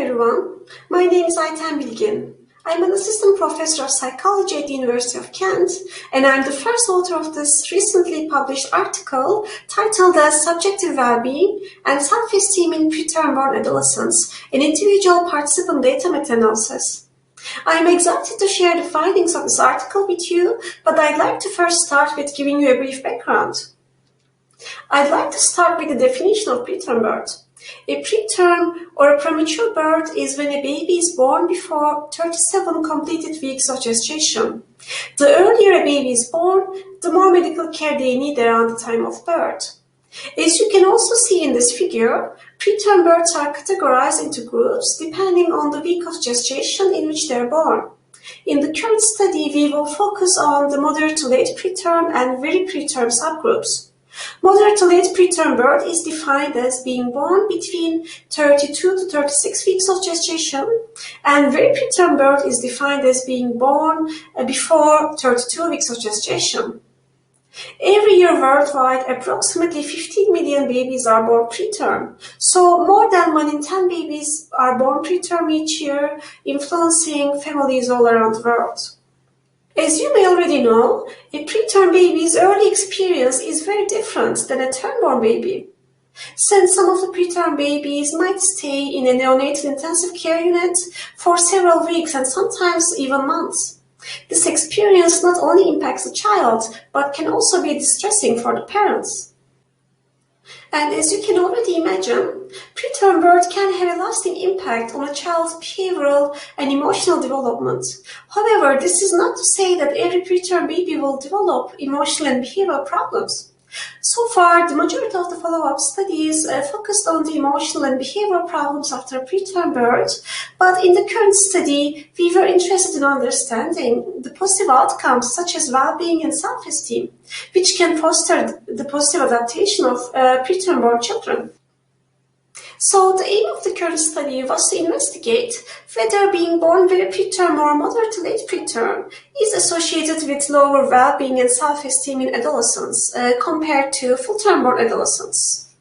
everyone, my name is Ayten Bilgin. I'm an assistant professor of psychology at the University of Kent, and I'm the first author of this recently published article titled as Subjective Well-Being and Self-Esteem in Preterm-Born Adolescents, an individual participant data meta-analysis. I'm excited to share the findings of this article with you, but I'd like to first start with giving you a brief background. I'd like to start with the definition of preterm birth. A preterm or a premature birth is when a baby is born before 37 completed weeks of gestation. The earlier a baby is born, the more medical care they need around the time of birth. As you can also see in this figure, preterm births are categorized into groups depending on the week of gestation in which they are born. In the current study, we will focus on the moderate to late preterm and very preterm subgroups. Moderate to late preterm birth is defined as being born between 32 to 36 weeks of gestation, and very preterm birth is defined as being born before 32 weeks of gestation. Every year worldwide, approximately 15 million babies are born preterm, so more than 1 in 10 babies are born preterm each year, influencing families all around the world. As you may already know, a preterm baby's early experience is very different than a term-born baby. Since some of the preterm babies might stay in a neonatal intensive care unit for several weeks and sometimes even months. This experience not only impacts the child, but can also be distressing for the parents. And as you can already imagine, preterm birth can have a lasting impact on a child's behavioral and emotional development. However, this is not to say that every preterm baby will develop emotional and behavioral problems. So far, the majority of the follow-up studies focused on the emotional and behavioral problems after preterm birth, but in the current study, we were interested in understanding the positive outcomes such as well-being and self-esteem, which can foster the positive adaptation of preterm-born children. So the aim of the current study was to investigate whether being born very preterm or moderate to late preterm is associated with lower well-being and self-esteem in adolescents compared to full-term born adolescents.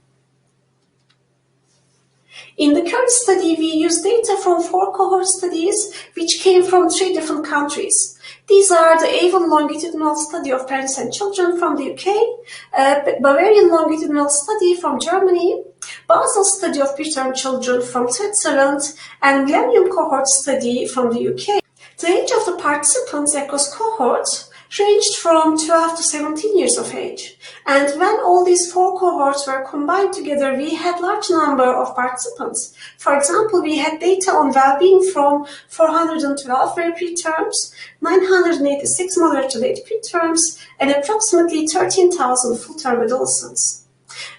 In the current study, we used data from 4 cohort studies which came from 3 different countries. These are the A1 longitudinal study of parents and children from the UK, Bavarian longitudinal study from Germany, Basel study of preterm children from Switzerland, and Millennium cohort study from the UK. The age of the participants across cohorts ranged from 12 to 17 years of age. And when all these 4 cohorts were combined together, we had large number of participants. For example, we had data on well-being from 412 very preterms, 986 moderate to late preterms, and approximately 13,000 full-term adolescents.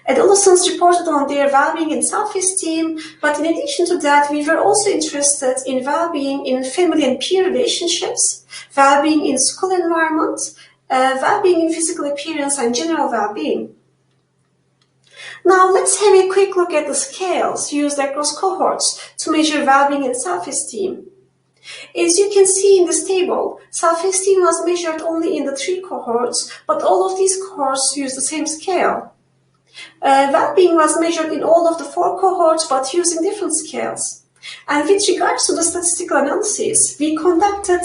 Adolescents reported on their well-being and self-esteem, but in addition to that, we were also interested in well-being in family and peer relationships, well-being in school environment, well-being in physical appearance, and general well-being. Now let's have a quick look at the scales used across cohorts to measure well-being and self-esteem. As you can see in this table, self-esteem was measured only in the 3 cohorts, but all of these cohorts use the same scale. Well-being was measured in all of the 4 cohorts, but using different scales. And with regards to the statistical analysis, we conducted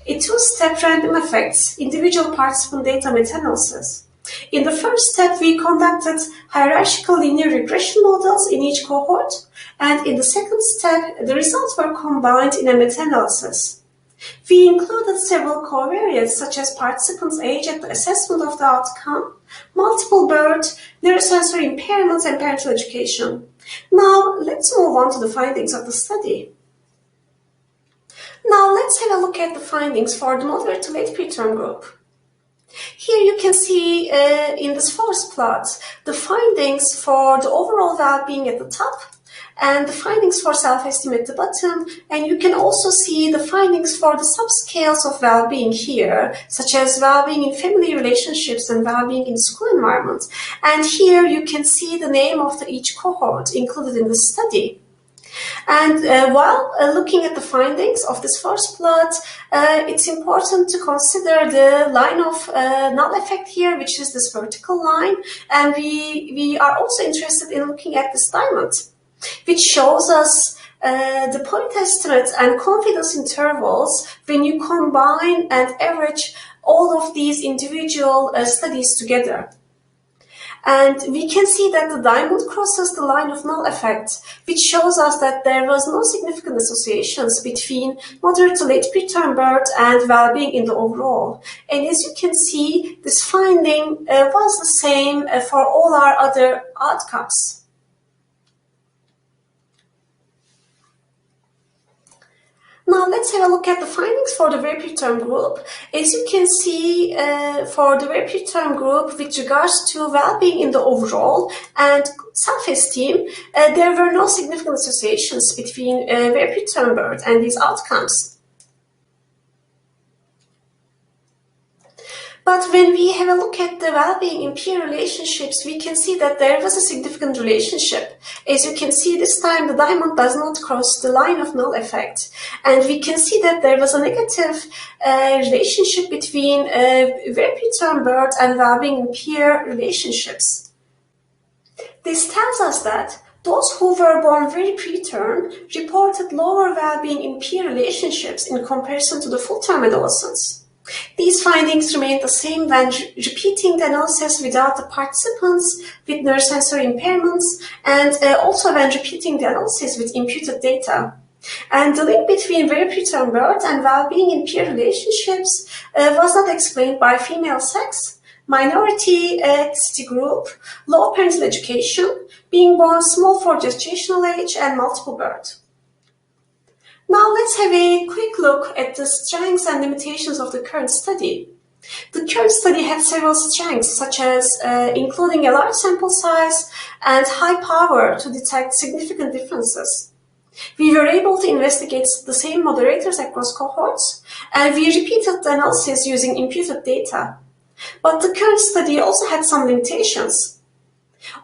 a 2-step random effects individual participant data meta-analysis. In the first step, we conducted hierarchical linear regression models in each cohort, and in the second step, the results were combined in a meta-analysis. We included several covariates such as participants' age at the assessment of the outcome, multiple birth, neurosensory impairments, and parental education. Now, let's move on to the findings of the study. Now, let's have a look at the findings for the moderate to late preterm group. Here you can see in this forest plot the findings for the overall well-being at the top and the findings for self-esteem at the bottom, and you can also see the findings for the subscales of well-being here, such as well-being in family relationships and well-being in school environments. And here you can see the name of each cohort included in the study. And while looking at the findings of this first plot, it's important to consider the line of null effect here, which is this vertical line. And we are also interested in looking at this diamond, which shows us the point estimates and confidence intervals when you combine and average all of these individual studies together. And we can see that the diamond crosses the line of null effect, which shows us that there was no significant associations between moderate to late preterm birth and well-being in the overall. And as you can see, this finding was the same for all our other outcomes. Now let's have a look at the findings for the very preterm group. As you can see, for the very preterm group, with regards to well-being in the overall and self-esteem, there were no significant associations between very preterm birth and these outcomes. But when we have a look at the well-being in peer relationships, we can see that there was a significant relationship. As you can see, this time the diamond does not cross the line of null effect. And we can see that there was a negative relationship between very preterm birth and well-being in peer relationships. This tells us that those who were born very preterm reported lower well-being in peer relationships in comparison to the full-term adolescents. These findings remained the same when repeating the analysis without the participants with neurosensory impairments and also when repeating the analysis with imputed data. And the link between very preterm birth and well-being in peer relationships was not explained by female sex, minority ethnicity group, low parental education, being born small for gestational age, and multiple birth. Now let's have a quick look at the strengths and limitations of the current study. The current study had several strengths, such as including a large sample size and high power to detect significant differences. We were able to investigate the same moderators across cohorts, and we repeated the analysis using imputed data. But the current study also had some limitations.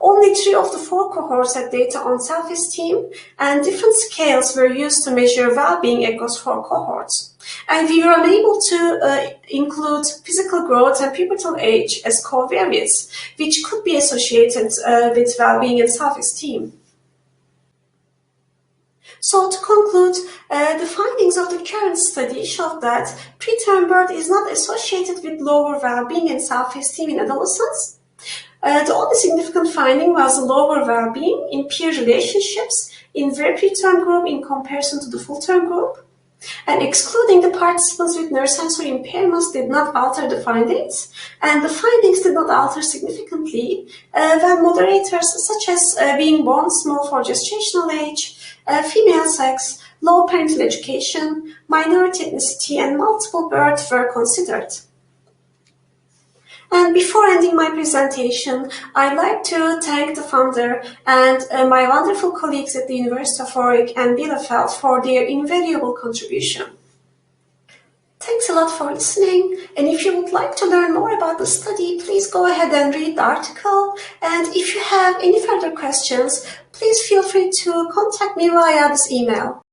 Only 3 of the 4 cohorts had data on self-esteem, and different scales were used to measure well-being across 4 cohorts. And we were unable to include physical growth and pubertal age as covariates, which could be associated with well-being and self-esteem. So to conclude, the findings of the current study showed that preterm birth is not associated with lower well-being and self-esteem in adolescents. The only significant finding was lower well-being in peer relationships in very preterm group in comparison to the full-term group. And excluding the participants with neurosensory impairments did not alter the findings, and the findings did not alter significantly when moderators such as being born small for gestational age, female sex, low parental education, minority ethnicity, and multiple birth were considered. And before ending my presentation, I'd like to thank the founder and my wonderful colleagues at the University of Warwick and Bielefeld for their invaluable contribution. Thanks a lot for listening, and if you would like to learn more about the study, please go ahead and read the article. And if you have any further questions, please feel free to contact me via this email.